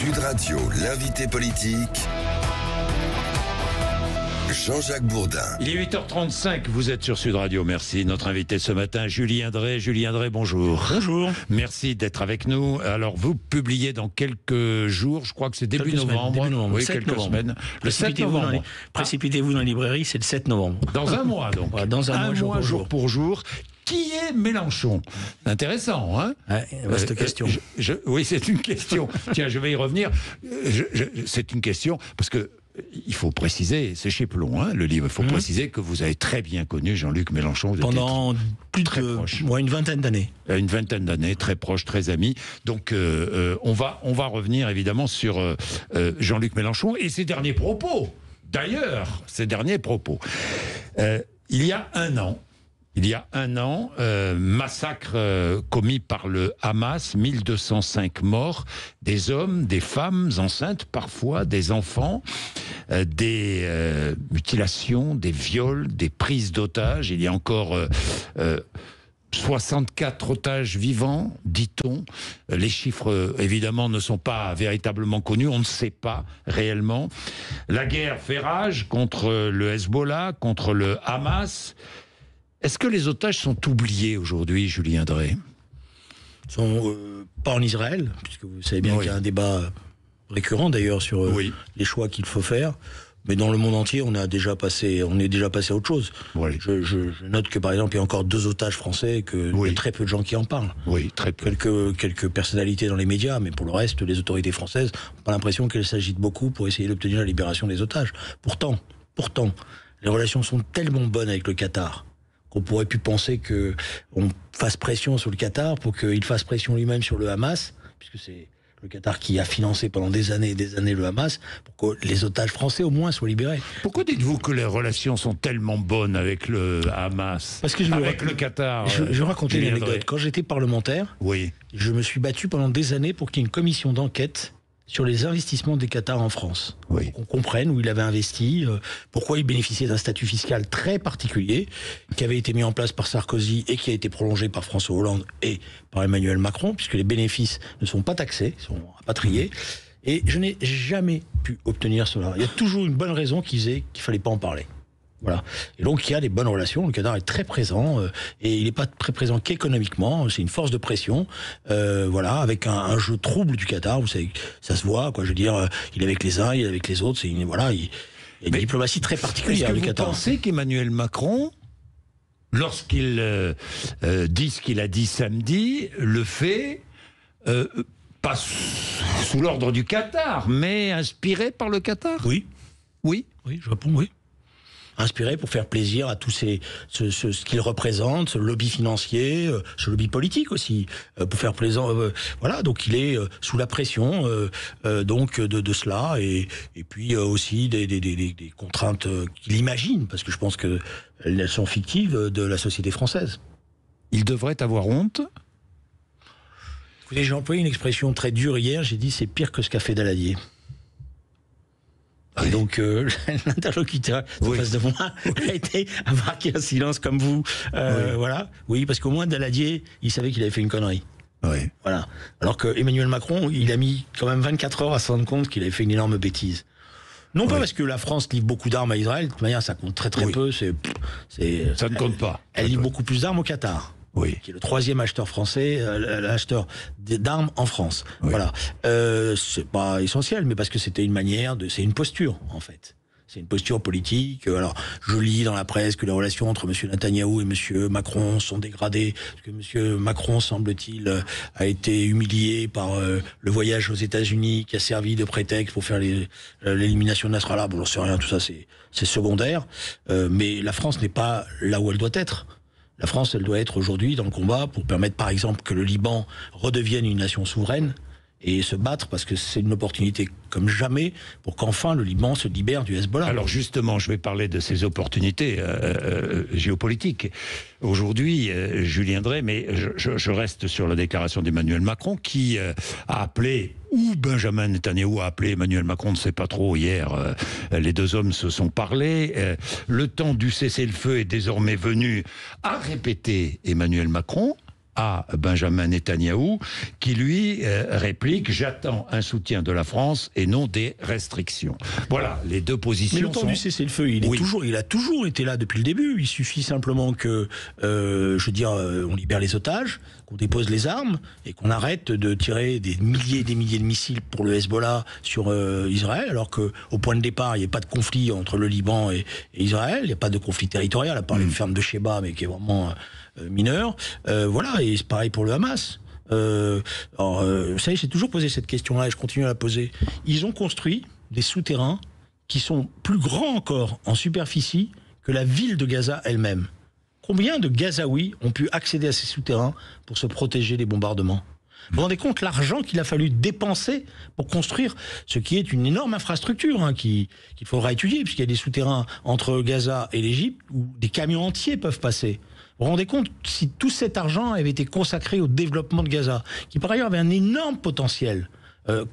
Sud Radio, l'invité politique, Jean-Jacques Bourdin. Il est 8h35, vous êtes sur Sud Radio, merci. Notre invité ce matin, Julien Drey. Julien Drey, bonjour. Bonjour. Merci d'être avec nous. Alors, vous publiez dans quelques jours, je crois que c'est début novembre. Oui, quelques semaines. Le 7 novembre. Précipitez-vous dans les librairies, c'est le 7 novembre. Dans un mois, donc. Voilà, dans un mois, jour pour jour. Qui est Mélenchon? Intéressant, hein? Ouais, vaste question. Oui, c'est une question. Tiens, je vais y revenir. C'est une question, parce que il faut préciser, c'est chez Plon, hein, le livre, il faut préciser que vous avez très bien connu Jean-Luc Mélenchon. Vous pendant plus très proche. Une vingtaine d'années. Une vingtaine d'années, très proche, très ami. Donc, on va revenir évidemment sur Jean-Luc Mélenchon et ses derniers propos. D'ailleurs, ses derniers propos. Il y a un an, massacre commis par le Hamas, 1205 morts, des hommes, des femmes enceintes parfois, des enfants, des mutilations, des viols, des prises d'otages. Il y a encore 64 otages vivants, dit-on. Les chiffres, évidemment, ne sont pas véritablement connus. On ne sait pas réellement. La guerre fait rage contre le Hezbollah, contre le Hamas. Est-ce que les otages sont oubliés aujourd'hui, Julien Drey? Ils sont pas en Israël, puisque vous savez bien qu'il y a un débat récurrent d'ailleurs sur les choix qu'il faut faire. Mais dans le monde entier, on est déjà passé à autre chose. Oui. Je note que par exemple, il y a encore 2 otages français, il y a très peu de gens qui en parlent. Oui, très peu. Quelques personnalités dans les médias, mais pour le reste, les autorités françaises n'ont pas l'impression qu'elles s'agitent beaucoup pour essayer d'obtenir la libération des otages. Pourtant, les relations sont tellement bonnes avec le Qatar qu'on pourrait plus penser qu'on fasse pression sur le Qatar pour qu'il fasse pression lui-même sur le Hamas, puisque c'est le Qatar qui a financé pendant des années et des années le Hamas, pour que les otages français au moins soient libérés. Pourquoi dites-vous que les relations sont tellement bonnes avec le Hamas? Parce que le Qatar. Je vais raconter une anecdote. Quand j'étais parlementaire, je me suis battu pendant des années pour qu'il y ait une commission d'enquête sur les investissements des Qatar en France. Pour qu'on comprenne où il avait investi, pourquoi il bénéficiait d'un statut fiscal très particulier, qui avait été mis en place par Sarkozy et qui a été prolongé par François Hollande et par Emmanuel Macron, puisque les bénéfices ne sont pas taxés, ils sont rapatriés. Et je n'ai jamais pu obtenir cela. Il y a toujours une bonne raison qui disait qu'il ne fallait pas en parler. Voilà. Et donc il y a des bonnes relations, le Qatar est très présent, et il n'est pas très présent qu'économiquement, c'est une force de pression, avec un jeu trouble du Qatar, vous savez, ça se voit, quoi, je veux dire, il est avec les uns, il est avec les autres, il y a une diplomatie très particulière du Qatar. Vous pensez qu'Emmanuel Macron, lorsqu'il dit ce qu'il a dit samedi, le fait pas sous l'ordre du Qatar, mais inspiré par le Qatar? Oui, je réponds oui. Inspiré pour faire plaisir à tous ce qu'il représente, ce lobby financier, ce lobby politique aussi, pour faire plaisir. Donc il est sous la pression de cela et puis aussi des contraintes qu'il imagine, parce que je pense qu'elles sont fictives, de la société française. Il devrait avoir honte? Écoutez, j'ai employé une expression très dure hier, j'ai dit c'est pire que ce qu'a fait Daladier. Et donc, l'interlocuteur en face de moi a marqué un silence comme vous. Oui, parce qu'au moins Daladier, il savait qu'il avait fait une connerie. Oui. Voilà. Alors que Emmanuel Macron, il a mis quand même 24 heures à se rendre compte qu'il avait fait une énorme bêtise. Non pas parce que la France livre beaucoup d'armes à Israël, de toute manière ça compte très peu. Ça ne compte pas. Elle livre beaucoup plus d'armes au Qatar. Qui est le 3e acheteur français, l'acheteur d'armes en France. Voilà. C'est pas essentiel, mais parce que c'était une manière c'est une posture, en fait. C'est une posture politique. Alors, je lis dans la presse que les relations entre M. Netanyahou et M. Macron sont dégradées, que M. Macron, semble-t-il, a été humilié par le voyage aux États-Unis, qui a servi de prétexte pour faire l'élimination de Nasrallah. Bon, j'en sais rien, tout ça, c'est secondaire. Mais la France n'est pas là où elle doit être. La France, elle doit être aujourd'hui dans le combat pour permettre, par exemple, que le Liban redevienne une nation souveraine et se battre, parce que c'est une opportunité comme jamais pour qu'enfin le Liban se libère du Hezbollah. Alors justement, je vais parler de ces opportunités géopolitiques. Aujourd'hui, Julien Drey, mais je reste sur la déclaration d'Emmanuel Macron qui a appelé, ou Benjamin Netanyahou a appelé Emmanuel Macron, on ne sait pas trop, hier, les 2 hommes se sont parlé. Le temps du cessez-le-feu est désormais venu, a répété Emmanuel Macron, à Benjamin Netanyahou, qui lui réplique « J'attends un soutien de la France et non des restrictions ». Voilà, les deux positions. Mais le temps du cessez-le-feu, il a toujours été là depuis le début. Il suffit simplement que, on libère les otages, qu'on dépose les armes et qu'on arrête de tirer des milliers et des milliers de missiles pour le Hezbollah sur Israël, alors qu'au point de départ, il n'y a pas de conflit entre le Liban et Israël, il n'y a pas de conflit territorial, à part les fermes de Sheba, mais qui est vraiment mineur. Voilà, et c'est pareil pour le Hamas. Vous savez, j'ai toujours posé cette question-là et je continue à la poser. Ils ont construit des souterrains qui sont plus grands encore en superficie que la ville de Gaza elle-même. Combien de Gazaouis ont pu accéder à ces souterrains pour se protéger des bombardements ? Vous vous rendez compte l'argent qu'il a fallu dépenser pour construire ce qui est une énorme infrastructure qu'il faudra étudier, puisqu'il y a des souterrains entre Gaza et l'Égypte où des camions entiers peuvent passer. Vous vous rendez compte si tout cet argent avait été consacré au développement de Gaza, qui par ailleurs avait un énorme potentiel.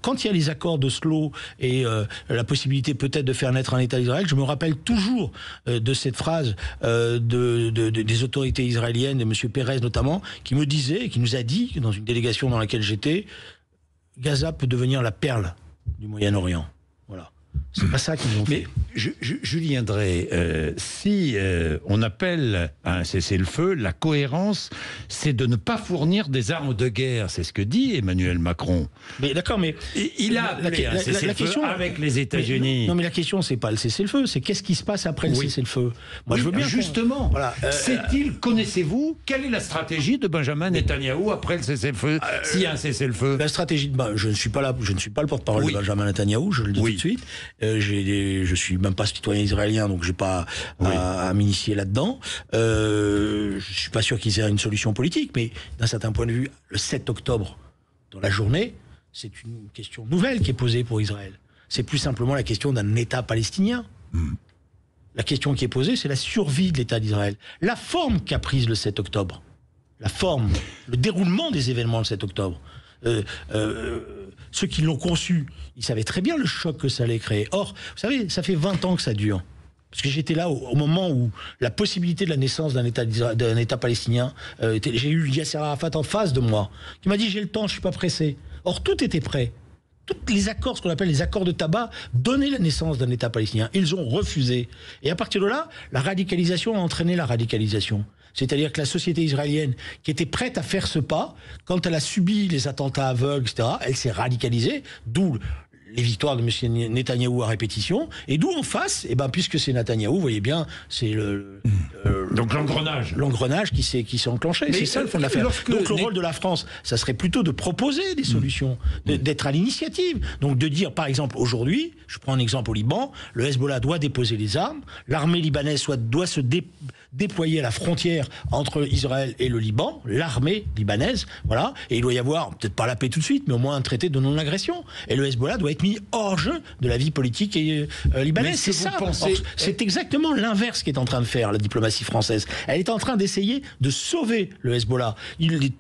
Quand il y a les accords d'Oslo et la possibilité peut-être de faire naître un État d'Israël, je me rappelle toujours de cette phrase des autorités israéliennes, de M. Pérez notamment, qui me disait, et qui nous a dit, dans une délégation dans laquelle j'étais, Gaza peut devenir la perle du Moyen-Orient. Voilà. C'est pas ça qu'ils ont fait. Mais Julien Drey, si on appelle à un cessez-le-feu, la cohérence, c'est de ne pas fournir des armes de guerre. C'est ce que dit Emmanuel Macron. Mais d'accord, mais il a appelé un cessez-le-feu avec les États-Unis. Non, mais la question, c'est pas le cessez-le-feu, c'est qu'est-ce qui se passe après le cessez-le-feu. Moi, je veux bien. Justement. Voilà. Connaissez-vous quelle est la stratégie de Benjamin Netanyahou après le cessez-le-feu, s'il y a un cessez-le-feu? La stratégie, je ne suis pas le porte-parole de Benjamin Netanyahou, je le dis tout de suite. Je suis même pas citoyen israélien, donc j'ai pas à m'initier là-dedans. Je suis pas sûr qu'ils aient une solution politique, mais d'un certain point de vue, le 7 octobre, dans la journée, c'est une question nouvelle qui est posée pour Israël. C'est plus simplement la question d'un État palestinien. La question qui est posée, c'est la survie de l'État d'Israël. La forme qu'a prise le 7 octobre, la forme, le déroulement des événements le 7 octobre. Ceux qui l'ont conçu, ils savaient très bien le choc que ça allait créer. Or, vous savez, ça fait 20 ans que ça dure. Parce que j'étais là au moment où la possibilité de la naissance d'un État palestinien, j'ai eu Yasser Arafat en face de moi, qui m'a dit « j'ai le temps, je suis pas pressé ». Or, tout était prêt. Tous les accords, ce qu'on appelle les accords de tabac, donnaient la naissance d'un État palestinien. Ils ont refusé. Et à partir de là, la radicalisation a entraîné la radicalisation. C'est-à-dire que la société israélienne, qui était prête à faire ce pas, quand elle a subi les attentats aveugles, etc., elle s'est radicalisée, d'où les victoires de M. Netanyahou à répétition, et d'où en face, puisque c'est Netanyahou, vous voyez bien, c'est donc l'engrenage. L'engrenage qui s'est enclenché. C'est ça le fond de l'affaire. Donc le rôle de la France, ça serait plutôt de proposer des solutions, d'être à l'initiative. Donc de dire, par exemple, aujourd'hui, je prends un exemple au Liban, le Hezbollah doit déposer les armes, l'armée libanaise doit se déployer à la frontière entre Israël et le Liban, l'armée libanaise, voilà, et il doit y avoir, peut-être pas la paix tout de suite, mais au moins un traité de non-agression. Et le Hezbollah doit être mis hors jeu de la vie politique libanaise. C'est ça. C'est exactement l'inverse qu'est en train de faire la diplomatie française. Elle est en train d'essayer de sauver le Hezbollah.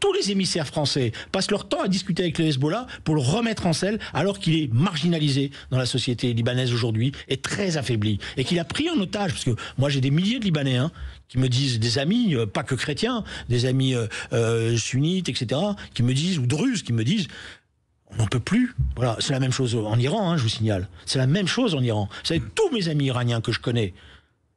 Tous les émissaires français passent leur temps à discuter avec le Hezbollah pour le remettre en selle, alors qu'il est marginalisé dans la société libanaise aujourd'hui et très affaibli. Et qu'il a pris en otage, parce que moi j'ai des milliers de Libanais qui me disent, des amis, pas que chrétiens, des amis sunnites, etc., qui me disent, ou druzes, qui me disent, on n'en peut plus. Voilà, c'est la même chose en Iran, je vous signale. C'est la même chose en Iran. Vous savez, tous mes amis iraniens que je connais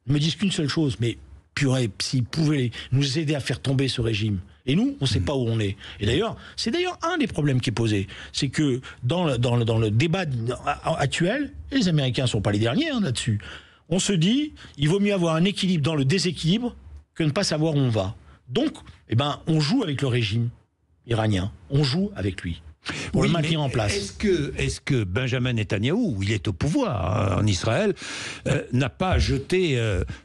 me disent qu'une seule chose, mais purée, s'ils pouvaient nous aider à faire tomber ce régime. Et nous, on ne sait pas où on est. Et d'ailleurs, c'est un des problèmes qui est posé. C'est que dans le débat actuel, et les Américains ne sont pas les derniers là-dessus, on se dit, il vaut mieux avoir un équilibre dans le déséquilibre que ne pas savoir où on va. Donc, on joue avec le régime iranien. On joue avec lui. Pour le maintenir en place. Est-ce que Benjamin Netanyahou, il est au pouvoir en Israël, n'a pas jeté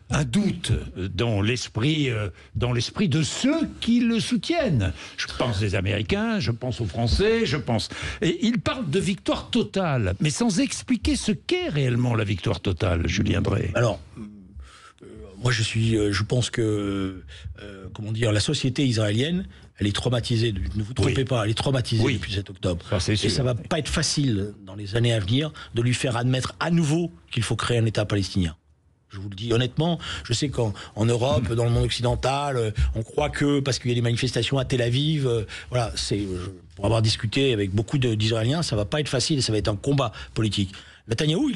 un doute dans l'esprit de ceux qui le soutiennent? Je pense aux Américains, je pense aux Français, Et il parle de victoire totale, mais sans expliquer ce qu'est réellement la victoire totale, Julien Drey. Alors, moi je pense que, la société israélienne, elle est traumatisée, ne vous trompez pas, elle est traumatisée depuis 7 octobre. Et ça va pas être facile, dans les années à venir, de lui faire admettre à nouveau qu'il faut créer un État palestinien. Je vous le dis honnêtement, je sais qu'en Europe, dans le monde occidental, on croit que parce qu'il y a des manifestations à Tel Aviv, voilà, pour avoir discuté avec beaucoup d'Israéliens, ça va pas être facile, ça va être un combat politique. Netanyahou,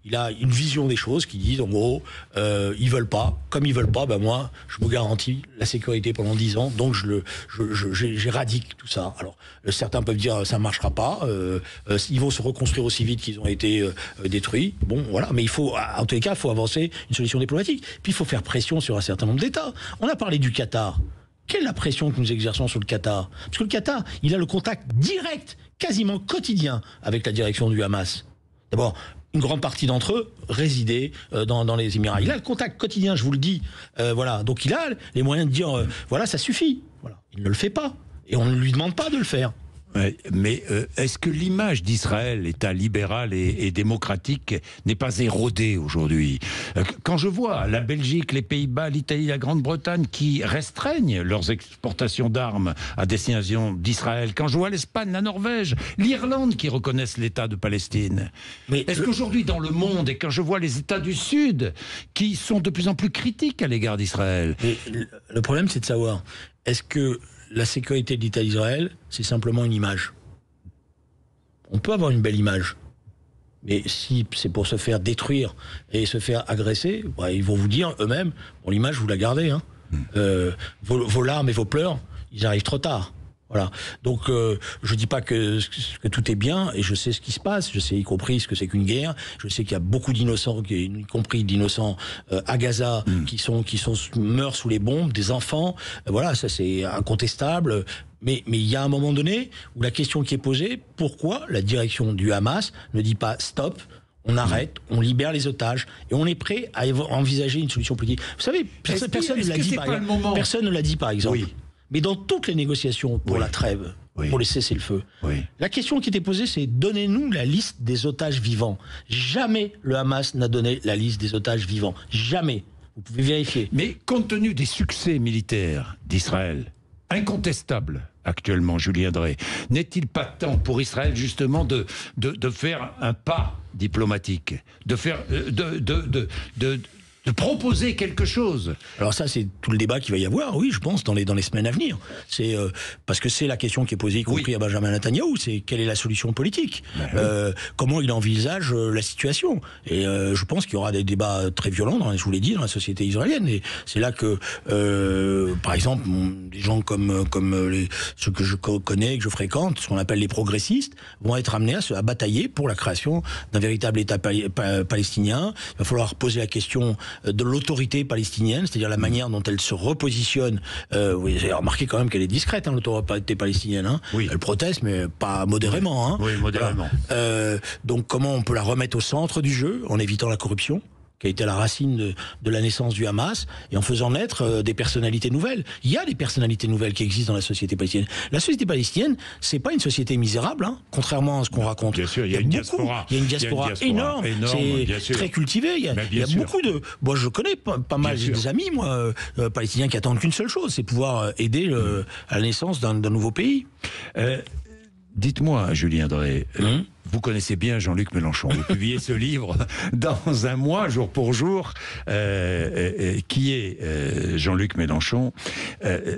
il a une vision des choses qui disent, en gros, ils veulent pas. Comme ils veulent pas, ben moi, je me garantis la sécurité pendant 10 ans. Donc, j'éradique tout ça. Alors, certains peuvent dire, ça marchera pas. Ils vont se reconstruire aussi vite qu'ils ont été détruits. Bon, voilà. Mais en tous les cas, il faut avancer une solution diplomatique. Puis, il faut faire pression sur un certain nombre d'États. On a parlé du Qatar. Quelle est la pression que nous exerçons sur le Qatar? Parce que le Qatar, il a le contact direct, quasiment quotidien, avec la direction du Hamas. D'abord, une grande partie d'entre eux résidaient dans les Émirats. Il a le contact quotidien, je vous le dis. Voilà. Donc il a les moyens de dire, voilà, ça suffit. Voilà. Il ne le fait pas. Et on ne lui demande pas de le faire. Ouais, mais est-ce que l'image d'Israël, État libéral et démocratique, n'est pas érodée aujourd'hui? Quand je vois la Belgique, les Pays-Bas, l'Italie, la Grande-Bretagne qui restreignent leurs exportations d'armes à destination d'Israël, quand je vois l'Espagne, la Norvège, l'Irlande qui reconnaissent l'État de Palestine, mais est-ce qu'aujourd'hui dans le monde, et quand je vois les États du Sud qui sont de plus en plus critiques à l'égard d'Israël... Le problème, c'est de savoir, est-ce que la sécurité de l'État d'Israël, c'est simplement une image. On peut avoir une belle image, mais si c'est pour se faire détruire et se faire agresser, bah, ils vont vous dire eux-mêmes, bon, l'image, vous la gardez. Hein. Vos larmes et vos pleurs, ils arrivent trop tard. Voilà. Donc, je dis pas que tout est bien, et je sais ce qui se passe. Je sais, y compris ce que c'est qu'une guerre. Je sais qu'il y a beaucoup d'innocents, y compris d'innocents à Gaza, qui meurent sous les bombes, des enfants. Voilà, ça c'est incontestable. Mais il y a un moment donné où la question qui est posée, pourquoi la direction du Hamas ne dit pas stop? On arrête, on libère les otages et on est prêt à envisager une solution politique. Vous savez, personne ne l'a dit par exemple. Personne ne l'a dit par exemple. Oui. Mais dans toutes les négociations pour la trêve, pour les cessez-le-feu, la question qui était posée, c'est donnez-nous la liste des otages vivants. Jamais le Hamas n'a donné la liste des otages vivants. Jamais. Vous pouvez vérifier. Mais compte tenu des succès militaires d'Israël, incontestables actuellement, Julien Drey, n'est-il pas temps pour Israël justement de faire un pas diplomatique, de proposer quelque chose? Alors ça, c'est tout le débat qu'il va y avoir, oui, je pense, dans les semaines à venir. C'est parce que c'est la question qui est posée, y compris à Benjamin Netanyahou, c'est quelle est la solution politique, comment il envisage la situation. Et je pense qu'il y aura des débats très violents, je vous l'ai dit, dans la société israélienne. Et c'est là que, par exemple, des gens comme ceux que je connais, que je fréquente, ce qu'on appelle les progressistes, vont être amenés à batailler pour la création d'un véritable État palestinien. Il va falloir poser la question de l'autorité palestinienne, c'est-à-dire la manière dont elle se repositionne. Vous avez remarqué quand même qu'elle est discrète, hein, l'autorité palestinienne. Hein. Oui. Elle proteste, mais pas modérément. Hein. Oui, modérément. Voilà. Donc comment on peut la remettre au centre du jeu, en évitant la corruption, qui a été la racine de la naissance du Hamas, et en faisant naître des personnalités nouvelles. Il y a des personnalités nouvelles qui existent dans la société palestinienne. La société palestinienne, c'est pas une société misérable, hein, contrairement à ce qu'on raconte. Bien sûr, il y a une diaspora. Il y a une diaspora énorme, c'est très cultivé. Il y a beaucoup de... Moi, je connais pas mal des amis, moi, palestiniens, qui attendent qu'une seule chose, c'est pouvoir aider à la naissance d'un nouveau pays. Dites-moi, Julien Drey, vous connaissez bien Jean-Luc Mélenchon. Vous publiez ce livre dans un mois, jour pour jour. Qui est Jean-Luc Mélenchon?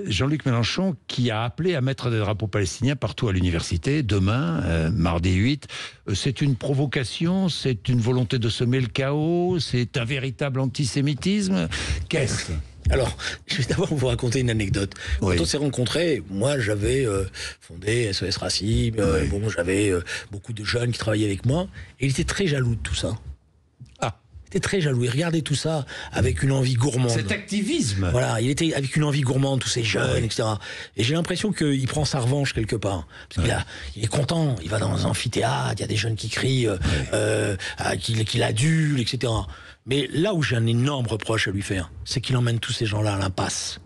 Jean-Luc Mélenchon qui a appelé à mettre des drapeaux palestiniens partout à l'université demain, mardi 8. C'est une provocation? C'est une volonté de semer le chaos? C'est un véritable antisémitisme? Qu'est-ce? Alors, je vais d'abord vous raconter une anecdote. Quand on s'est rencontrés, moi j'avais fondé SOS Racisme, bon, j'avais beaucoup de jeunes qui travaillaient avec moi, et il était très jaloux de tout ça. Ah, il était très jaloux, il regardait tout ça avec une envie gourmande. Cet activisme. Voilà, il était avec une envie gourmande, tous ces jeunes, etc. Et j'ai l'impression qu'il prend sa revanche quelque part. Parce qu'il est content, il va dans un amphithéâtre, il y a des jeunes qui crient, qu'il adule, etc. Mais là où j'ai un énorme reproche à lui faire, c'est qu'il emmène tous ces gens-là à l'impasse.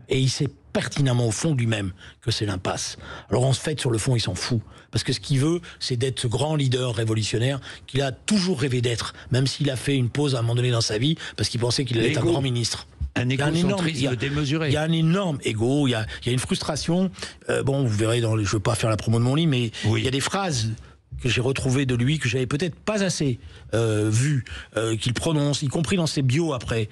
Et il sait pertinemment au fond de lui-même que c'est l'impasse. Alors en fait, sur le fond, il s'en fout. Parce que ce qu'il veut, c'est d'être ce grand leader révolutionnaire qu'il a toujours rêvé d'être, même s'il a fait une pause à un moment donné dans sa vie, parce qu'il pensait qu'il allait être un grand ministre. Un égocentrisme démesuré. Il y a un énorme ego, il y a une frustration. Bon, vous verrez, je ne veux pas faire la promo de mon livre, mais il y a des phrases que j'ai retrouvé de lui, que j'avais peut-être pas assez vu, qu'il prononce, y compris dans ses bios après,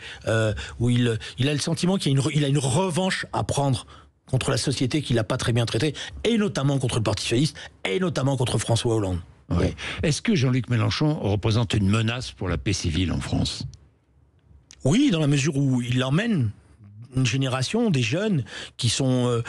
où il a le sentiment qu'il a une revanche à prendre contre la société qu'il n'a pas très bien traitée, et notamment contre le Parti socialiste, et notamment contre François Hollande. Oui. Est-ce que Jean-Luc Mélenchon représente une menace pour la paix civile en France? Oui, dans la mesure où il emmène une génération, des jeunes qui sont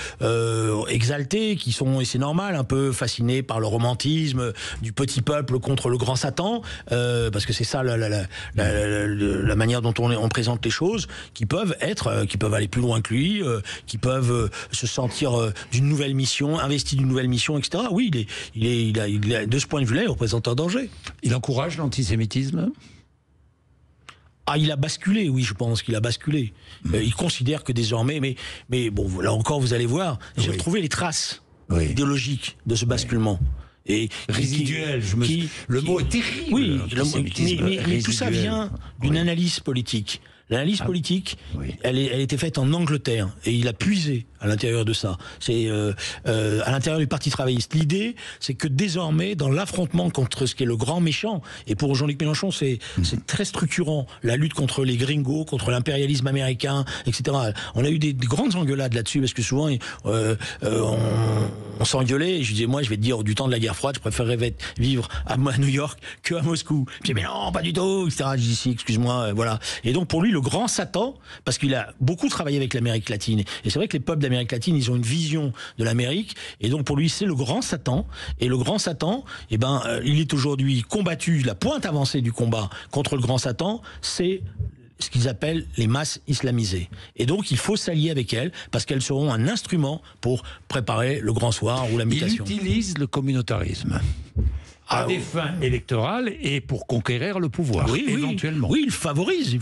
exaltés, qui sont, et c'est normal, un peu fascinés par le romantisme du petit peuple contre le grand Satan, parce que c'est ça la manière dont on présente les choses, qui peuvent aller plus loin que lui, qui peuvent se sentir d'une nouvelle mission, investis d'une nouvelle mission, etc. Oui, il a, de ce point de vue-là, il représente un danger. Il encourage l'antisémitisme ? Ah, il a basculé, oui, je pense qu'il a basculé. Il considère que désormais, mais bon, là encore, vous allez voir, j'ai retrouvé les traces idéologiques de ce basculement. Et résiduel, le mot est terrible. Oui, mais tout ça vient d'une analyse politique. L'analyse politique, elle était faite en Angleterre, et il a puisé à l'intérieur de ça. C'est à l'intérieur du Parti travailliste. L'idée, c'est que désormais, dans l'affrontement contre ce qui est le grand méchant, et pour Jean-Luc Mélenchon, c'est très structurant, la lutte contre les gringos, contre l'impérialisme américain, etc. On a eu des grandes engueulades là-dessus, parce que souvent, on s'engueulait, et je disais, moi, je vais te dire, du temps de la guerre froide, je préférerais vivre à New York que à Moscou. Je disais, mais non, pas du tout, etc. Je dis, si, excuse-moi, voilà. Et donc, pour lui, le grand Satan, parce qu'il a beaucoup travaillé avec l'Amérique latine, et c'est vrai que les peuples d'Amérique latine, ils ont une vision de l'Amérique, et donc pour lui, c'est le grand Satan, et le grand Satan, il est aujourd'hui combattu, la pointe avancée du combat contre le grand Satan, c'est ce qu'ils appellent les masses islamisées. Et donc, il faut s'allier avec elles, parce qu'elles seront un instrument pour préparer le grand soir ou la mutation. Il utilise le communautarisme à des fins électorales et pour conquérir le pouvoir, éventuellement. Oui, il favorise.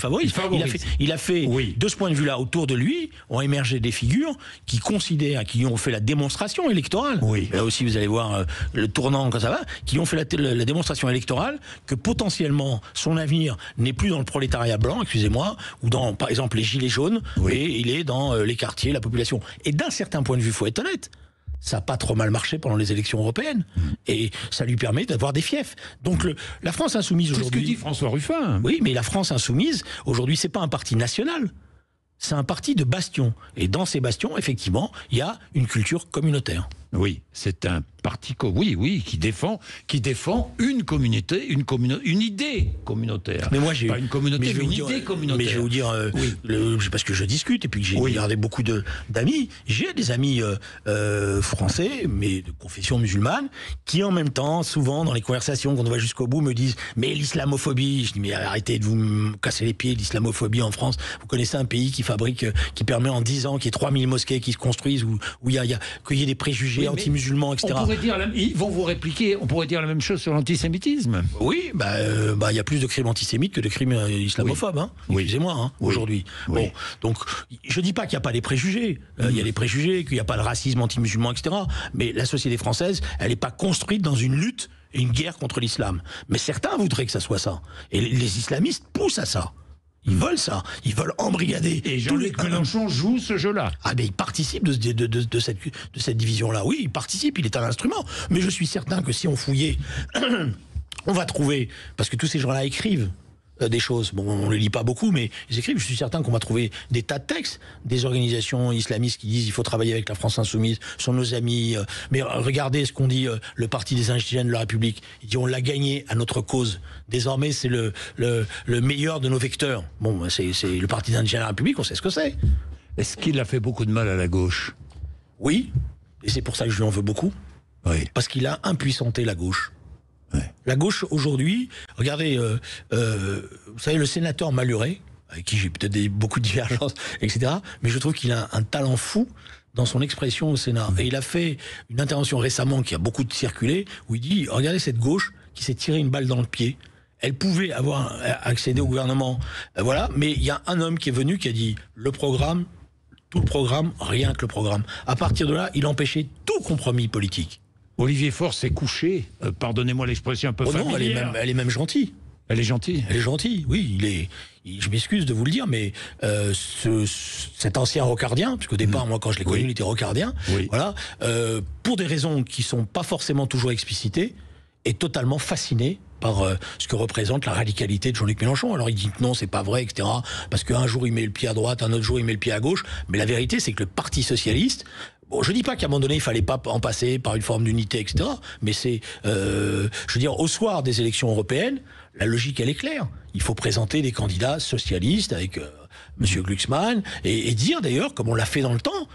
Il a fait de ce point de vue-là, autour de lui, ont émergé des figures qui considèrent, qui ont fait la démonstration électorale. Là aussi, vous allez voir le tournant quand ça va, qui ont fait la démonstration électorale que potentiellement son avenir n'est plus dans le prolétariat blanc, excusez-moi, ou dans, par exemple, les gilets jaunes, et il est dans les quartiers, la population. Et d'un certain point de vue, il faut être honnête, ça n'a pas trop mal marché pendant les élections européennes. Et ça lui permet d'avoir des fiefs. Donc la France Insoumise aujourd'hui... C'est ce que dit François Ruffin. Oui, mais la France Insoumise, aujourd'hui, c'est pas un parti national. C'est un parti de bastions. Et dans ces bastions, effectivement, il y a une culture communautaire. Oui, c'est un parti qui défend une communauté, une idée communautaire. Mais moi, pas une communauté, mais une idée communautaire. Mais je vais vous dire, parce que je discute et puis que j'ai regardé beaucoup d'amis. J'ai des amis français, mais de confession musulmane, qui en même temps, souvent dans les conversations, quand on va jusqu'au bout, me disent « Mais l'islamophobie », je dis « Mais arrêtez de vous me casser les pieds, l'islamophobie en France. Vous connaissez un pays qui permet en 10 ans qu'il y ait 3000 mosquées qui se construisent, où qu'il y ait des préjugés anti-musulmans, etc. Ils vont vous répliquer, on pourrait dire la même chose sur l'antisémitisme. Oui, il y a plus de crimes antisémites que de crimes islamophobes, excusez-moi, aujourd'hui. Bon, donc, je dis pas qu'il n'y a pas des préjugés, il y a des préjugés, qu'il n'y a pas de racisme anti-musulman, etc. Mais la société française, elle n'est pas construite dans une lutte et une guerre contre l'islam. Mais certains voudraient que ça soit ça. Et les islamistes poussent à ça. Ils veulent ça, ils veulent embrigader. Et Jean-Luc Mélenchon joue ce jeu-là. Ah, mais il participe de cette division-là. Oui, il participe, il est un instrument. Mais je suis certain que si on fouillait, on va trouver, parce que tous ces gens-là écrivent des choses. Bon, on ne les lit pas beaucoup, mais ils écrivent. Je suis certain qu'on va trouver des tas de textes, des organisations islamistes qui disent il faut travailler avec la France Insoumise, sont nos amis. Mais regardez ce qu'on dit le Parti des Indigènes de la République. Il dit on l'a gagné à notre cause. Désormais, c'est le meilleur de nos vecteurs. Bon, c'est le Parti des Indigènes de la République, on sait ce que c'est. Est-ce qu'il a fait beaucoup de mal à la gauche? Oui, et c'est pour ça que je lui en veux beaucoup. Oui. Parce qu'il a impuissanté la gauche. La gauche aujourd'hui, regardez, vous savez, le sénateur Malhuret, avec qui j'ai peut-être beaucoup de divergences, etc., mais je trouve qu'il a un talent fou dans son expression au Sénat. Et il a fait une intervention récemment qui a beaucoup circulé, où il dit, regardez cette gauche qui s'est tiré une balle dans le pied. Elle pouvait avoir accédé au gouvernement, mais il y a un homme qui est venu qui a dit, le programme, tout le programme, rien que le programme. À partir de là, il empêchait tout compromis politique. Olivier Faure s'est couché, pardonnez-moi l'expression un peu familière. Non, elle est même gentille. Elle est gentille. Elle est gentille, oui. Je m'excuse de vous le dire, mais cet ancien rocardien, puisqu'au départ, moi, quand je l'ai connu, il était rocardien, pour des raisons qui sont pas forcément toujours explicitées, est totalement fasciné par ce que représente la radicalité de Jean-Luc Mélenchon. Alors il dit que non, c'est pas vrai, etc. Parce qu'un jour il met le pied à droite, un autre jour il met le pied à gauche. Mais la vérité, c'est que le Parti socialiste, bon, je dis pas qu'à un moment donné il fallait pas en passer par une forme d'unité, etc. Mais c'est, je veux dire, au soir des élections européennes, la logique elle est claire. Il faut présenter des candidats socialistes avec Monsieur Glucksmann et dire d'ailleurs, comme on l'a fait dans le temps,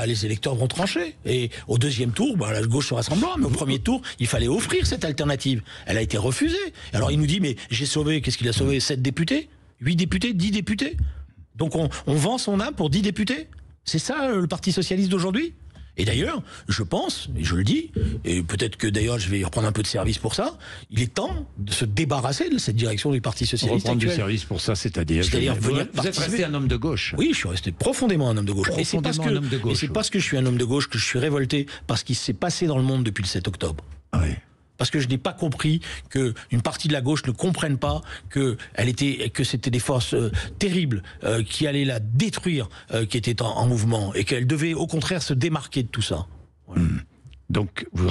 les électeurs vont trancher. Et au deuxième tour, la gauche se rassemblera. Mais au premier tour, il fallait offrir cette alternative. Elle a été refusée. Alors il nous dit, mais j'ai sauvé, qu'est-ce qu'il a sauvé? 7 députés? 8 députés? 10 députés? Donc on vend son âme pour 10 députés? C'est ça le Parti socialiste d'aujourd'hui? Et d'ailleurs, je pense, et je le dis, et peut-être que d'ailleurs je vais reprendre un peu de service pour ça, il est temps de se débarrasser de cette direction du Parti socialiste reprendre actuel. Du service pour ça, c'est-à-dire vous êtes resté un homme de gauche. Oui, je suis resté profondément un homme de gauche. Et c'est parce que je suis un homme de gauche que je suis révolté par ce qui s'est passé dans le monde depuis le 7 octobre. Oui. Parce que je n'ai pas compris qu'une partie de la gauche ne comprenne pas que c'était des forces terribles qui allaient la détruire, qui étaient en mouvement, et qu'elle devait au contraire se démarquer de tout ça. Voilà. Donc vous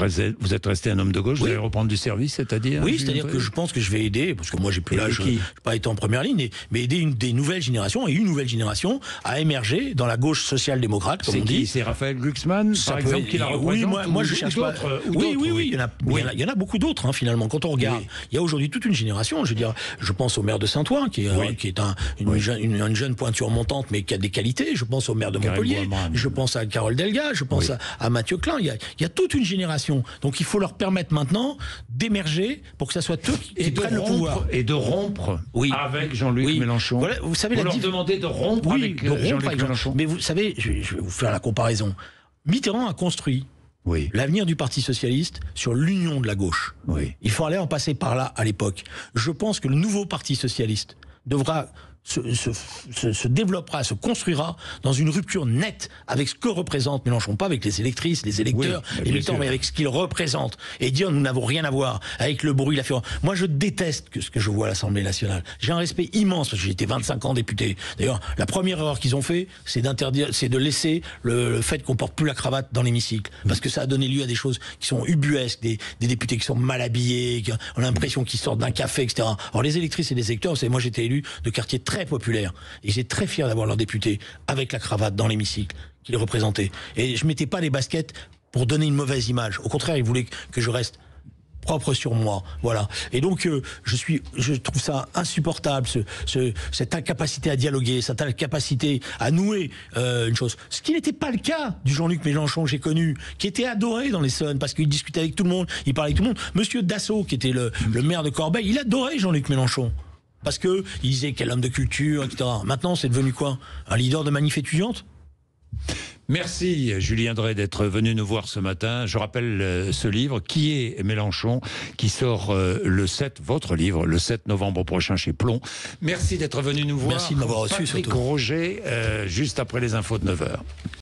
êtes resté un homme de gauche, oui. Vous allez reprendre du service, c'est-à-dire? Oui, c'est-à-dire que je pense que je vais aider, parce que moi j'ai plus l'âge, je n'ai pas été en première ligne, mais aider des nouvelles générations, et une nouvelle génération à émerger dans la gauche social-démocrate, comme on dit. C'est Raphaël Glucksmann, par exemple, qui la représente? Oui, moi je cherche pas. Oui, il y en a beaucoup d'autres, finalement. Quand on regarde, il y a aujourd'hui toute une génération. Je veux dire, je pense au maire de Saint-Ouen, qui est une jeune pointure montante, mais qui a des qualités. Je pense au maire de Montpellier. Je pense à Carole Delga. Je pense à Mathieu Klein. Il y a toute une génération. Donc il faut leur permettre maintenant d'émerger pour que ça soit eux qui prennent le pouvoir. Et de rompre avec Jean-Luc Mélenchon. Voilà, vous savez, leur demander de rompre avec Jean-Luc Mélenchon. Mais vous savez, je vais vous faire la comparaison. Mitterrand a construit l'avenir du Parti socialiste sur l'union de la gauche. Il faut aller en passer par là à l'époque. Je pense que le nouveau Parti socialiste devra se développera, se construira dans une rupture nette avec ce que représente Mélenchon, pas avec les électrices, les électeurs, les militants, mais avec ce qu'il représente. Et dire nous n'avons rien à voir avec le bruit, la fureur. Moi je déteste ce que je vois à l'Assemblée nationale. J'ai un respect immense parce que j'ai été 25 ans député. D'ailleurs, la première erreur qu'ils ont fait, c'est de laisser le fait qu'on porte plus la cravate dans l'hémicycle. Parce que ça a donné lieu à des choses qui sont ubuesques, des députés qui sont mal habillés, qui ont l'impression qu'ils sortent d'un café, etc. Alors les électrices et les électeurs, vous savez, moi j'étais élu de quartier très populaire. Et j'étais très fier d'avoir leur député avec la cravate dans l'hémicycle qui les représentait. Et je mettais pas les baskets pour donner une mauvaise image. Au contraire, ils voulaient que je reste propre sur moi, voilà. Et donc je trouve ça insupportable, cette incapacité à dialoguer, cette incapacité à nouer une chose. Ce qui n'était pas le cas du Jean-Luc Mélenchon que j'ai connu, qui était adoré dans l'Essonne parce qu'il discutait avec tout le monde, il parlait avec tout le monde. Monsieur Dassault, qui était le maire de Corbeil, il adorait Jean-Luc Mélenchon. Parce que il disait quel homme de culture, etc. Maintenant, c'est devenu quoi? Un leader de manif étudiante? Merci Julien Drey d'être venu nous voir ce matin. Je rappelle ce livre, Qui est Mélenchon, qui sort votre livre, le 7 novembre prochain chez Plomb. Merci d'être venu nous voir. Merci de m'avoir reçu. Patrick Roger, juste après les infos de 9h.